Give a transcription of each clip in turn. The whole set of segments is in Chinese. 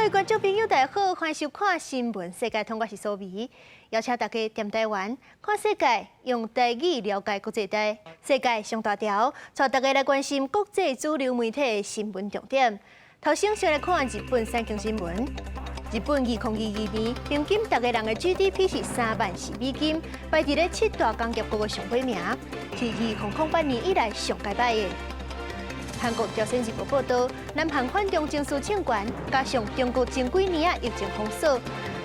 位观众朋友，大家好，欢迎收看《新闻世界》，通我是苏眉，邀请大家踮台湾看世界，用台语了解国际大世界上大条，带大家来关心国际主流媒体的新闻重点。头先先来看日本三经新闻。日本2022年平均大家人的 GDP 是$30,000，排伫咧7大工业国的上尾名，是2008年以来上届摆的。韩国朝鲜日报报道，南韩反中情绪清悬，加上中国前几年疫情封锁，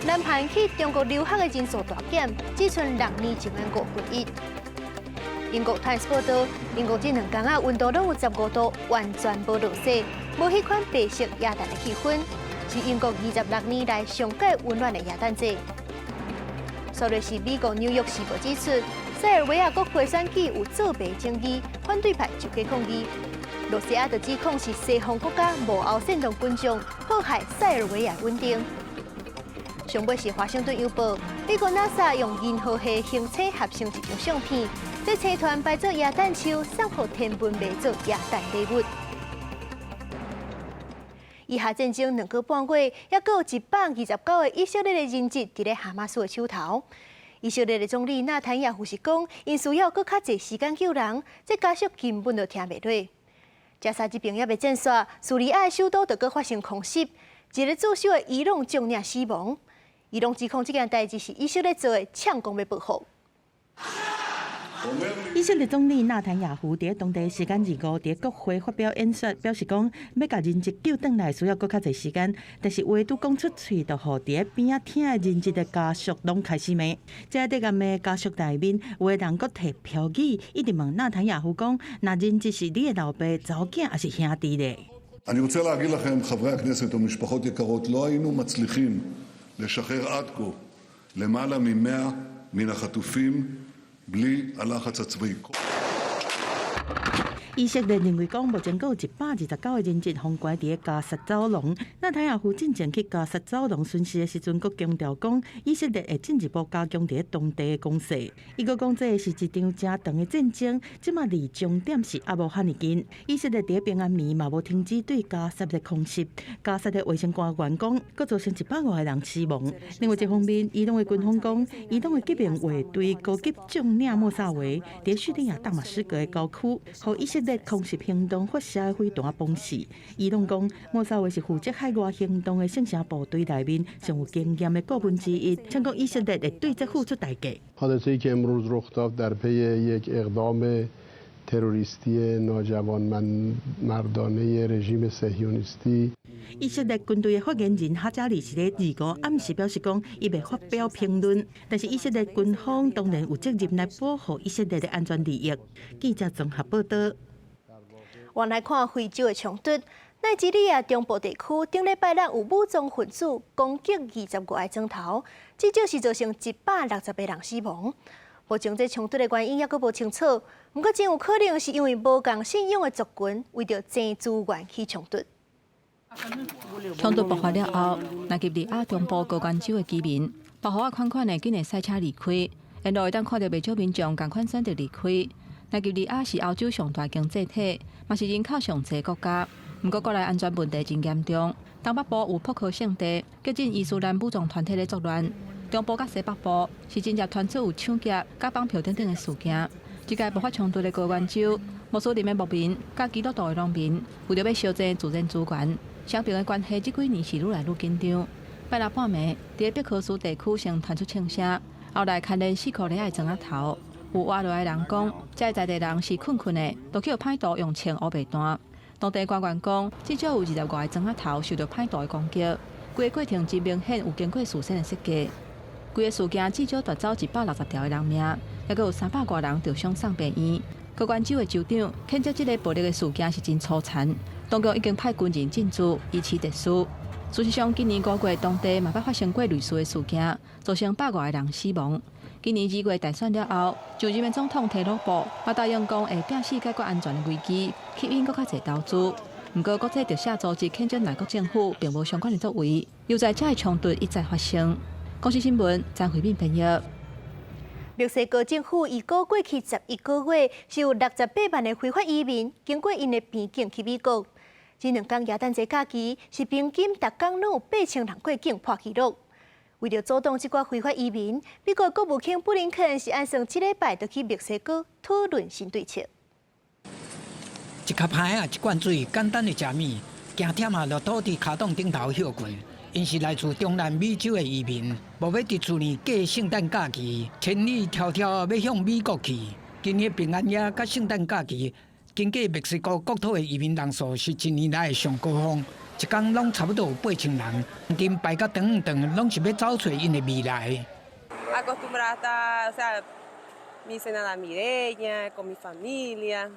南韩去中国留学的人数大减，只剩6年前的1/5。英国《Times》报道，英国这2天温度拢有15度，完全无落雪，无迄款白色耶诞的气氛，是英国26年来上届温暖的耶诞节。昨日是美国《纽约时报》指出，塞尔维亚国会选举有作弊争议，反对派就加抗议。罗西亚就指控是西方国家幕后煽动群众，破坏塞尔维亚稳定。上尾是《华盛顿邮报》，美国 NASA 用银河系星体合成一张相片，这星团摆做耶诞树，送予天文迷做耶诞礼物。以下战争2个半月，还阁有129个以色列的人质伫咧哈马斯的手头。以色列的总理纳坦雅胡是讲，因需要阁较侪时间救人，这加速根本就听袂落。加沙这边也未战煞，叙利亚首都就阁发生空袭，一个驻守的伊朗将领死亡。伊朗指控这件代志是以色列做的，抢攻要报复。以色列总理纳坦雅胡伫当地时间25伫国会发表演说，表示讲要甲人质救回来需要搁较侪时间，但是话拄讲出嘴，就互伫边仔听的人质的家属拢开始骂。在伫暗的家属内面，有的人搁摕标语一直问纳坦雅胡讲，那人质是你的老爸、查某囝还是兄弟咧？ אני רוצה להגיד לכם, חברי הכנסת ומשפחות יקרות, לא היינו מצליחים לשחרר עד כה למעלה מ100 מן החטופים בלי הלחץ הצבאי. 以色列认为讲，目前有129个人质封关伫加沙走廊。纳坦雅胡进前去加沙走廊巡视的时阵，佫强调讲，以色列会进一步加强伫当地的攻势。伊佫讲，这是一场真长的战争，即马离终点是还无遐尼近。以色列伫平安暝嘛无停止对加沙的空袭。加沙的卫生官员讲，佫造成100多个人死亡。另外一方面，伊朗的军方讲，伊朗的革命卫队攻击将领莫萨维伫叙利亚大马士革的郊区，互以色列空袭行动发射的飞弹崩死。伊朗讲，莫萨维是负责海外行动的圣城部队内面上有经验的顾问之一，称讲以色列会对这付出代价。حادثه‌ای که امروز رخ داد در پی یک اقدام تروریستی ناجوانمردانه رژیم صهیونیستی。以色列军队的发言人哈加里是咧25暗时表示讲，伊未发表评论，但是以色列军方当然有责任来保护以色列的安全利益。记者综合报道。原来看非洲的冲突，奈及利亚中部地区顶礼拜日有武装分子攻击20多个钟头，至少是造成160个人死亡。目前这冲突的原因还阁无清楚，不过真有可能是因为无共信仰的族群为着争资源起冲突。冲突爆发了后，纳及利亚中部高原州的居民，百户款款的紧来塞车离开，因路会当看到未少民众共款选择离开。纳及利亚是欧洲上大经济体，嘛是人口上济国家。不过国内安全问题真严重，东北部有扑克圣地，激进伊斯兰武装团体咧作乱；中部甲西北部是真正传出有抢劫、假绑票等等的事件。即届爆发冲突的高原州，穆斯林的牧民甲基督徒的农民，为着要烧争自然资源，双边的关系这几年是愈来愈紧张。拜六半暝，伫北科斯地区先传出枪声，后来牵连4颗礼的砖仔头。有活落来人讲，这在地人是困的，都去歹徒用枪乌白弹。当地官员讲，至少有20多个砖仔头受到歹徒的攻击。规个过程真明显有经过事先的设计。规个事件至少夺走160条的人命，还阁有300多人受伤送病院。高原州的州长谴责这个暴力的事件是真粗残，当局已经派军人进驻，以期特殊。事实上，今年5月当地嘛捌发生过类似的事件，造成100多个人死亡。今年2月大选了后，就日本总统特朗普也答应讲会摒死解决安全的危机，吸引更较侪投资。不过，国际就下组织谴责内阁政府并无相关的作为，又在这个冲突一再发生。公司新闻张惠敏编译。墨西哥政府预估过去11个月是有68万的非法移民经过因的边境去美国。这2天耶诞节假期是平均每天拢有8000人过境破纪录。为了阻挡这寡非法移民，美国国务卿布林肯是按算1礼拜就去墨西哥讨论新对策。一卡牌啊，一罐水，简单的食米，行忝啊，落土地骹洞顶头歇困。因是来自中南美洲的移民，无要伫厝里过圣诞假期，千里迢迢要向美国去。今年平安夜甲圣诞假期，经过墨西哥国土的移民人数是1年来的上高峰，一天拢差不多有8000人。今排甲长拢是要找找因的未来。Acostumbrada, o sea, mi cena navideña con mi familia,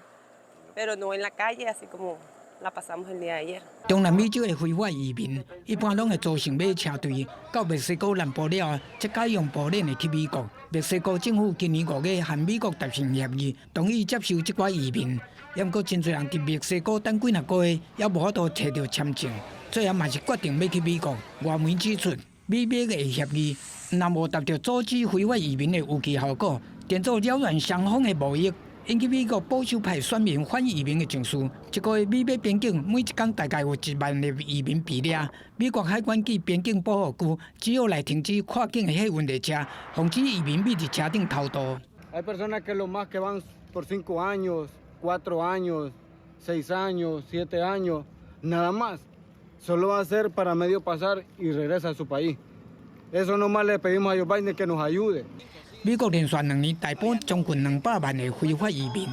pero no en la calle, así como la pasamos el día de ayer. 中南美洲的非法移民一般拢会组成马车队到墨西哥南部了，再改用步链的去美国。墨西哥政府今年5月和美国达成协议，同意接受这寡移民。不过真侪人伫墨西哥等几若个月，也无法度摕到签证，最后嘛是决定要去美国。外媒指出，美墨的协议若无达到阻止非法移民的预期效果，变作扰乱双方的贸易。引起美国保守派选民反移民的情绪。一个月美墨边境每一天大概有1万的移民被抓。美国海关及边境保护区只好来停止跨境的客运列车，防止移民秘伫车顶偷渡。Hay personas que lo más que van por 5 años, 4 años, 6 años, 7 años, nada más. Solo va a ser para medio pasar y regresa a su país. Eso nomás le pedimos a Joe Biden que nos ayude. 美国连续2年逮捕将近200万的非法移民，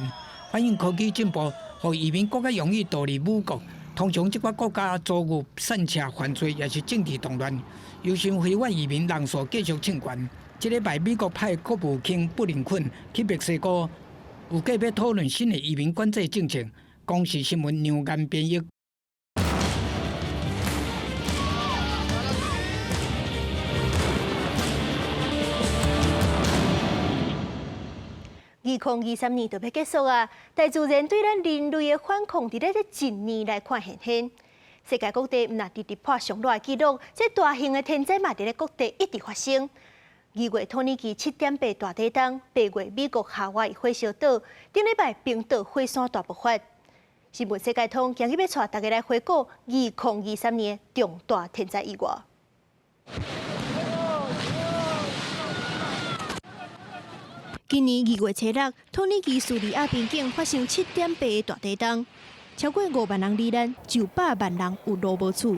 反映科技进步，让移民更加容易逃离母国。通常这些国家遭遇散车犯罪，也是政治动乱，忧心非法移民人数继续增悬。这礼拜，美国派国务卿布林肯去墨西哥，有计要讨论新的移民管制政策。公视新闻杨岩编译。2023年就要结束啊！大自然对咱人类的反抗，伫咧这1年来看现现。世界各地毋但直直破上热的纪录，这大型的天灾嘛伫咧各地一直发生。2月土耳其7.8大地震，8月美国夏威夷火烧岛，顶礼拜冰岛火山大爆发。新闻世界通今日要带大家来回顾2023年重大天灾意外。今年2月7日，土耳其叙利亚边境发生7.8的大地震，超过5万人罹难，900万人有路无厝。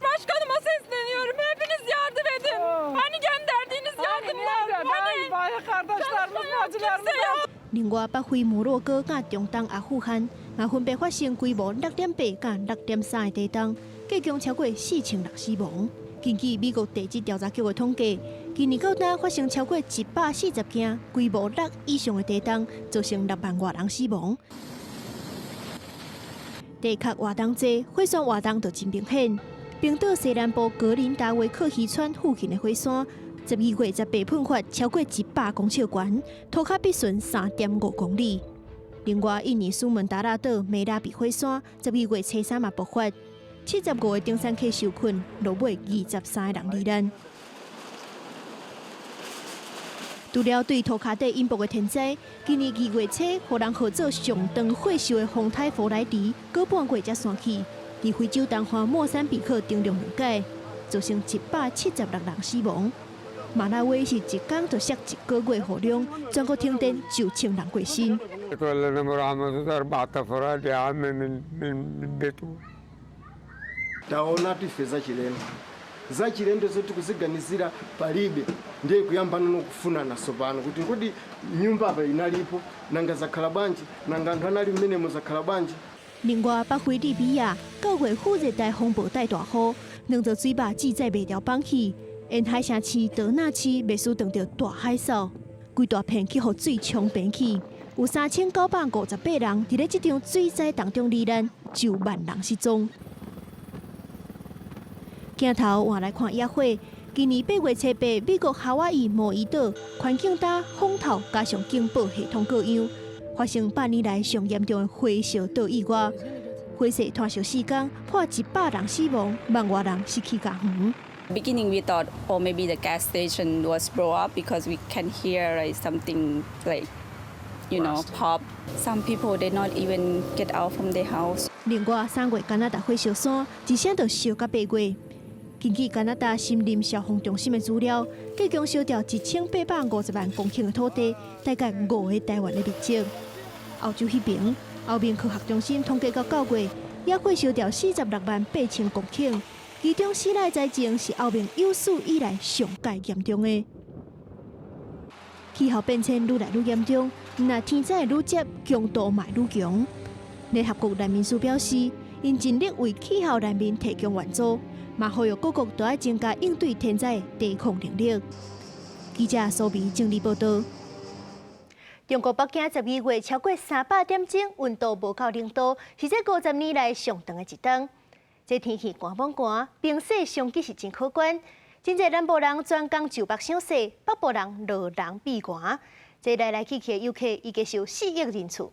Başkanıma sesleniyorum. Hepiniz yardım edin. Hani gönderdiğiniz yardımlar. Hani 另外，北非摩洛哥甲中东阿富汗也分别发生规模6.8甲6.3的地震，计共超过4000人死亡。根据美国地质调查局的统计，今年到今发生超过140件规模6以上的地震，造成6万多人死亡。地壳活动多，火山活动就真明显。冰岛西南部格林达维克渔村附近的火山，12月18喷发超过100公尺悬，土卡必顺3.5公里。另外，印尼苏门答腊岛梅拉比火山12月初3嘛爆发，75个登山客受困，落尾23个人罹难。除了对土卡底引爆的天灾，今年2月初，互人号做上长火烧的风台弗莱迪，过半月才散去。伫非洲东方莫桑比克停用2届，造成176人死亡。马拉维是一天就摔1个月雨量，全国停电9000人过身。zachilendo zote kuziganizira palibe ndiye kuyamba nokufuna nasopano kuti nyumba apa inalipo nanga zakhala bwanji nanga anthu anali mmenemo zakhala bwanji。另外，北非利比亚9月副热带风暴带大雨，2座水坝记载袂了放弃，沿海城市德纳市袂输撞到大海扫，规大片去互水冲平去，有3958人伫咧这场水灾当中罹难，9万人失踪。镜头换来看野火，今年8月初8，美国夏威夷毛伊岛环境大风头加上警报系统各样，发生8年来上严重的火烧岛意外。火势拖烧4天，破100人死亡，万外人失去家园。Beginning we thought, oh, maybe the gas station was blow up because we can hear like something like, pop. Some people did not even get out from their house. 另外，3月加拿大火烧山，一声就烧到8月。根据加拿大森林消防中心的资料，计共烧掉1850万公顷的土地，大概5个台湾的面积。澳洲那边，澳面科学中心统计到9月，也火烧掉46万8千公顷，其中4类灾情是澳面有史以来上界严重的。气候变迁愈来愈严重，那天灾愈接，强度嘛愈强。联合国难民署表示，因尽力为气候难民提供援助，嘛呼吁各国都要增加应对天灾的抵抗能力。记者苏美整理报道。中国北京12月超过300点钟，温度无到0度，是这50年来上长的一天。这天气寒蒙寒，冰雪相机是真可观。真侪南部人专工就北赏雪，北部人落人避寒。这来去的游客已经有4亿人次。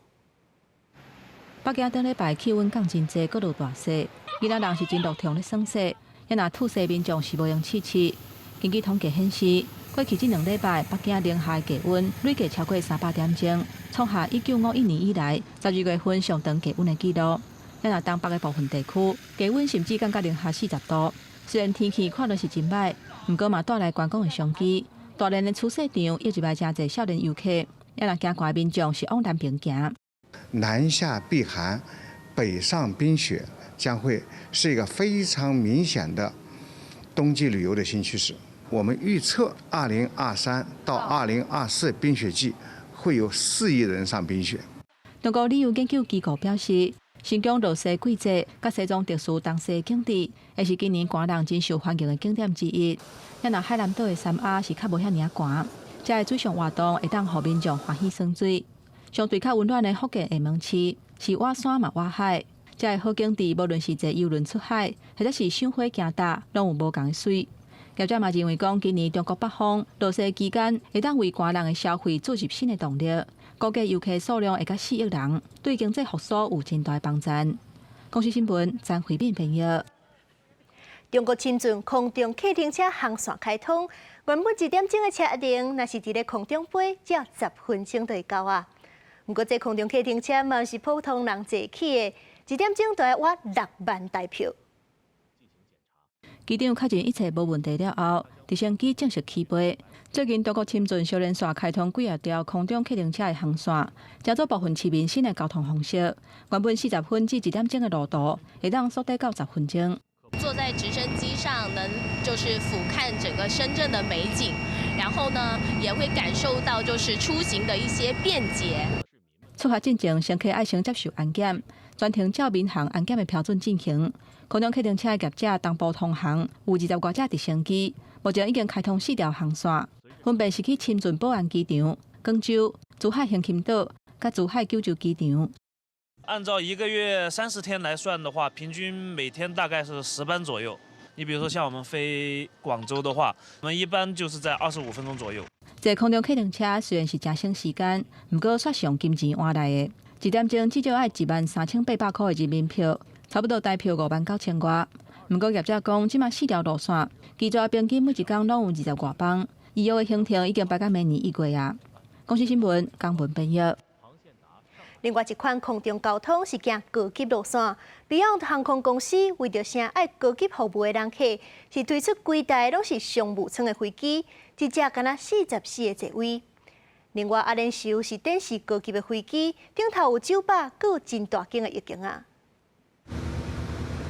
北京顶礼拜气温降真济，搁落大雪，其他人是真落痛咧耍雪，也若吐雪民众是无用试试。根据统计显示，过去这2礼拜，北京零下气温累计超过300点钟，创下1951年以来12月份上长气温的纪录。也若东北的部分地区，气温甚至降到零下40度。虽然天气看落是真歹，不过嘛带来观光的商机。大连的出雪场也入来真侪少年游客，也若行过的民众是往南边行。南下避寒，北上冰雪，将会是一个非常明显的冬季旅游的新趋势。我们预测2023到2024冰雪季会有4亿人上冰雪。中国旅游研究机构表示，新疆落雪季节甲西藏特殊冬雪景点，也是今年寒人真受欢迎的景点之一。也若海南岛的三亚是较无遐尔寒，这个水上活动会当互民众欢喜耍水。相对较温暖的福建厦门市是挖山嘛挖海，这个好景点无论是坐游轮出海，或者是赏花行搭，拢有无共的水。业者嘛认为讲，今年中国北方落雪期间会当为寒人的消费注入新的动力，估计游客数量会到4亿人，对经济复苏有真大帮助。公司新闻张慧敏编译。中国深圳空中客停车航线开通，原本1点钟的车程，若是伫咧空中飞，只要10分钟就会到啊。不过这空中客停车嘛是普通人坐起的，1点钟就要挖6万台票。机场确认一切无问题了后，直升机正式起飞。最近，中国深圳小连线开通几条空中客停车的航线，加做部分市民新的交通方式。原本40分至1点钟的路途，会当缩短到10分钟。坐在直升机上，能就是俯瞰整个深圳的美景，然后呢，也会感受到就是出行的一些便捷。出发进前，乘客要先接受安检，全程照民航安检的标准进行。空中客停车业者同步通航，有20多架直升机，目前已经开通4条航线，分别是去深圳宝安机场、广州、珠海横琴岛、甲珠海九州机场。按照1个月30天来算的话，平均每天大概是10班左右。你比如说像我们飞广州的话，我们一般就是在25分钟左右。坐空中客停车虽然是真省时间，不过却上金钱换来的。1点钟至少要13800块的人民票，差不多台票59000外。不过业者讲，即马4条路线，机座平均每一天拢有20多班，以后的行程已经摆到明年1月啊。公司新闻江文编译。另外一款空中交通是行高级路线，Beyond 航空公司为着啥爱高级服务的人客，是推出几台拢是商务舱的飞机，一架敢若44个座位。另外，阿联酋是展示高级的飞机，顶头有酒吧，阁有真大间的浴缸啊。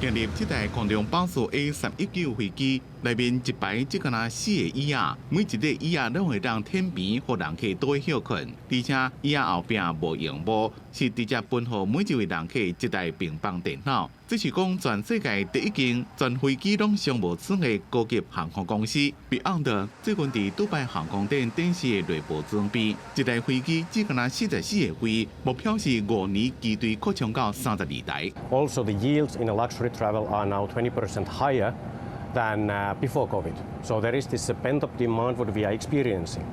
建立这台空中巴士 A319 飞机，内面一排只敢若4个椅仔，每一个椅仔拢会当天边，互人客倒休困，而且椅仔后壁无荧幕，是直接分予每一位人客一台平板电脑。这是讲全世界第一间全飞机拢商务舱的高级航空公司。Beyond 最近伫杜拜航空展展示的内部装备，一台飞机只敢若44个位，目标是5年机队扩充到32台。Also, the yields in a luxury travel are now 20% higher than before COVID. So there is this pent-up demand what we are experiencing.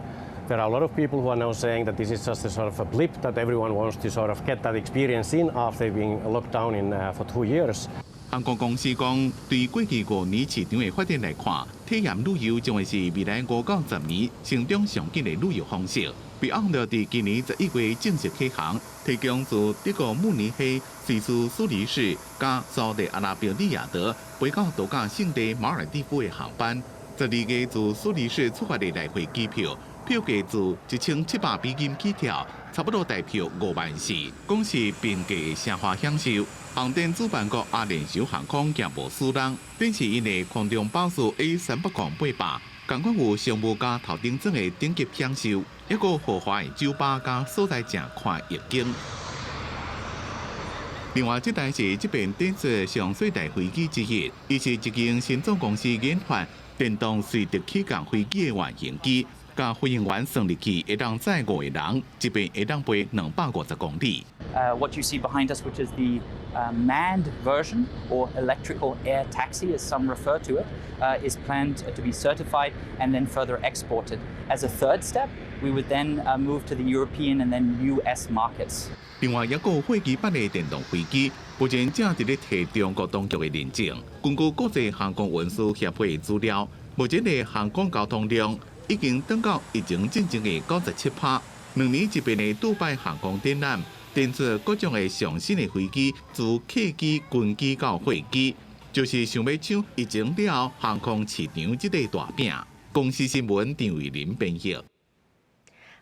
There are a lot of people who are now saying that this is just a sort of a blip that everyone wants to sort of get that experience in after being locked down for 2 years. 航空公司讲，对过去5年市场的发展来看，体验旅游将会是未来5到10年成长上紧的旅游方式。被按照伫今年11月正式启航，提供自德国慕尼黑、瑞士苏黎世、加沙特阿拉伯利亚德飞到度假胜地马尔地夫的航班。12月自苏黎世出发的来回机票，票价自1700美金起跳，差不多大票5万4，讲是平价的奢华享受。航展主办国阿联酋航空也无输人，展示因的空中巴士 A380-800。同款有商务加头顶装的顶级享受，一个豪华的酒吧加所在正看夜景。另外，这台是这边展示上水大飞机之一，伊是一间新创公司研发电动随着起降飞机的原型机，甲飞行员算入去会当载5个人，一边会当飞250公里。What you see behind us, which is the manned version, or electrical air taxi, as some refer to it, is planned to be certified and then further exported. As a third step, we would then move to the European and then US markets. 另外，也有货机版的电动飞机，目前正伫咧摕中国当局的认证。根据国际航空运输协会的资料，目前的航空交通量已经登到疫情进前的97%。2年一遍的杜拜航空展览，展出各种的上新的飞机，自客机、军机到货机，就是想要抢疫情了后航空市场这个大饼。公司新闻张伟林编译。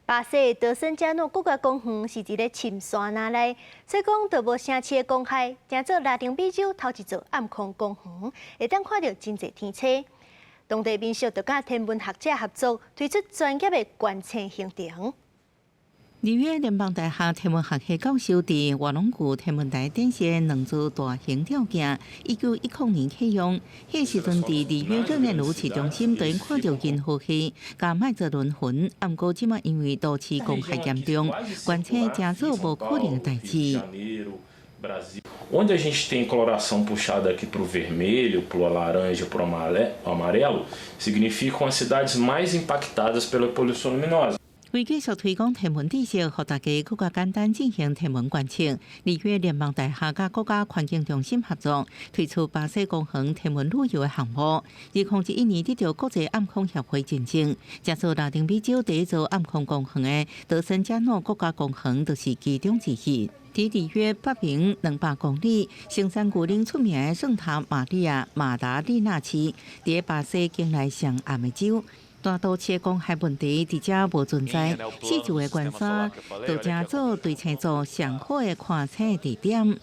巴西德森加诺国家公园是一个深山那内，所以讲就无城市的公海，正做拉丁美洲头一座暗空公园，会当看到真侪天车。当地民俗就甲天文学者合作，推出专业的观测行程。纽约联邦大学天文学系教授伫瓦隆谷天文台展示2座大型吊镜，1910年启用。迄时阵伫纽约热内卢市中心，就看到银河系甲麦哲伦云。不过，即马因为都市公害严重，观测正做无可能的代志。Onde a gente tem coloração puxada aqui para o vermelho, para o laranja, para o amarelo, significam as cidades mais impactadas pela poluição luminosa. 为继续推广天文知识，让大家更加简单进行天文观测，纽约联邦大学甲国家环境中心合作，推出巴西公园天文旅游的项目。2011年得到国际暗空协会认证，这座拉丁美洲第一座暗空公园的德森加诺国家公园就是其中之一。伫纽约北平200公里、圣山古岭出名的圣塔玛利亚马达利纳市，伫巴西境内上暗的州。大都市的公害问题伫遮无存在，四周的观察都正做对称做上好的看测地点。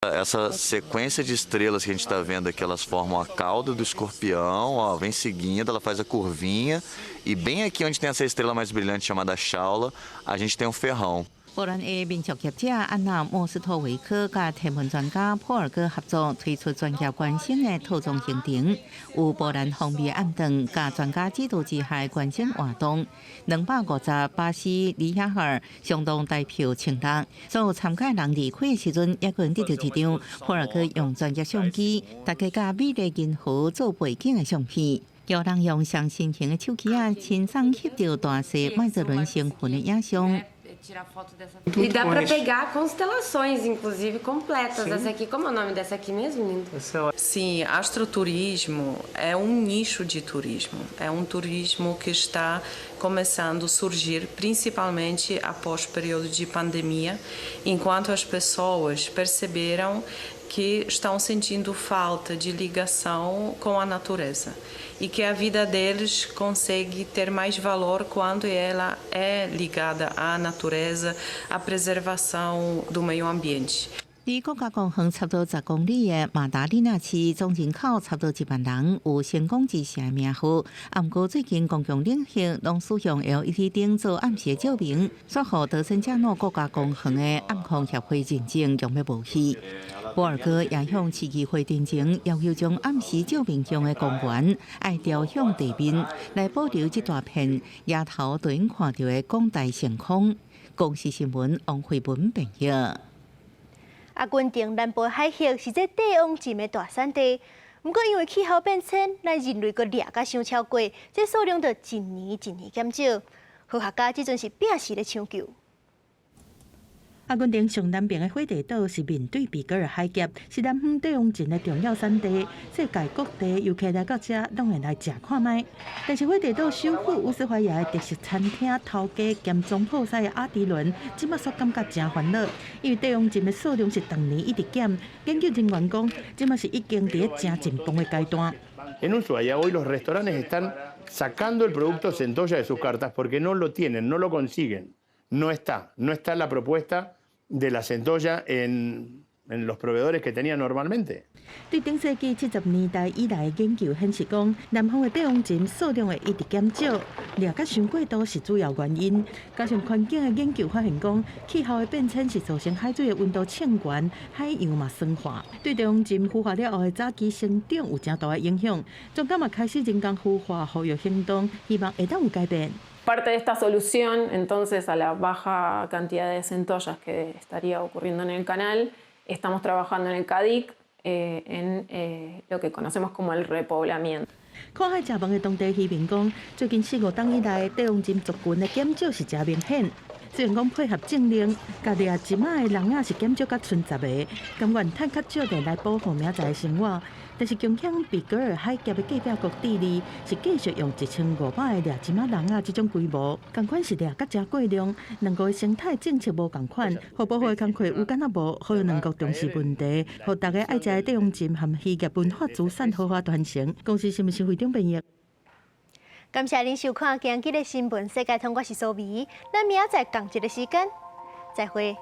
Essa sequência de estrelas que a gente está vendo aqui, elas formam a cauda do escorpião, ó, vem seguindo, ela faz a curvinha e bem aqui onde tem essa estrela mais brilhante chamada Shaula, a gente tem um ferrão. 波兰的民俗学者安娜莫斯托维克甲天文专家普尔戈合作，推出专业观星的套装行程，有波兰风味暗顿甲专家指导之下观星活动。250巴西里亚尔相当大票清单，所有参加人离开的时阵，也可能得到一张普尔戈用专业相机，大家甲美丽银河做背景的相片。有人用上新型的手机亲手翕到大细麦哲伦星云的影像。E dá para pegar constelações, inclusive, completas. Sim. Essa aqui, como é o nome dessa aqui mesmo, lindo? Sim, astroturismo é um nicho de turismo. É um turismo que está começando a surgir, principalmente após o período de pandemia, enquanto as pessoas perceberam que estão sentindo falta de ligação com a natureza e que a vida deles consegue ter mais valor quando ela é ligada à natureza, à preservação do meio ambiente. 离国家公园差不多10公里的马达利纳市，总人口差不多1万人，有成功之城的名号。不过最近公共领域拢使用 LED 灯做暗时照明，说互德森加诺国家公园的暗空协会认证用要无去。波尔戈也向市议会တင်情，要求将暗时照明用的公园爱调向地面，来保留这大片夜头就能看到的广大星空。公视新闻王慧文编译。云顶南部海域是这帝王金的大产地，不过因为气候变迁，咱人类阁掠甲伤超过，这数量就一年减少。科学家即阵是拼死咧抢救。阿根廷上南边的火地岛是面对比格尔海峡，是南方地方前的重要产地。世界各地游客来到这，拢会来食看卖。但是火地岛首府乌斯怀亚的特色餐厅头家兼总铺师的阿迪伦，即马所感觉真烦恼，因为地方前的数量是当年一直减。研究人员讲，即马是已经伫真紧绷的阶段。En Ushuaia hoy los restaurantes están sacando el producto centolla de sus cartas porque no lo tienen, no lo consiguen. No está la propuesta de la centolla en los proveedores que tenían normalmente. 对顶世纪70年代以来的研究显示，讲南方的地方钱数量会一直减少，掠甲伤过度是主要原因。加上环境的研究发现，讲气候的变迁是造成海水的温度升高，海洋嘛酸化，对地方钱孵化了后的早期生长有真大的影响。专家嘛开始人工孵化保育行动，希望会当有改变。Parte de esta solución, entonces, a la baja cantidad de centollas que estaría ocurriendo en el canal, estamos trabajando en el CADIC en lo que conocemos como el repoblamiento. 看海食饭的当地渔民讲，最近4、5冬以来，地方钱族群的减少是真明显。虽然讲配合政令，家己即马的人仔是减少到剩10个，甘愿趁较少的来保护明仔的生活。但是共享比格尔海峡的隔壁国智利是继续用1500个掠即马人仔这种规模，同款是掠甲真过量。两国的生态政策无同款，互保护的工作有敢若无，好让两国重视问题，互大家爱食的地方钱和渔业文化资产好好传承。公司新闻是会长编译。感谢您收看今日的新闻世界通，我是苏眉，咱明仔载同一个时间再会。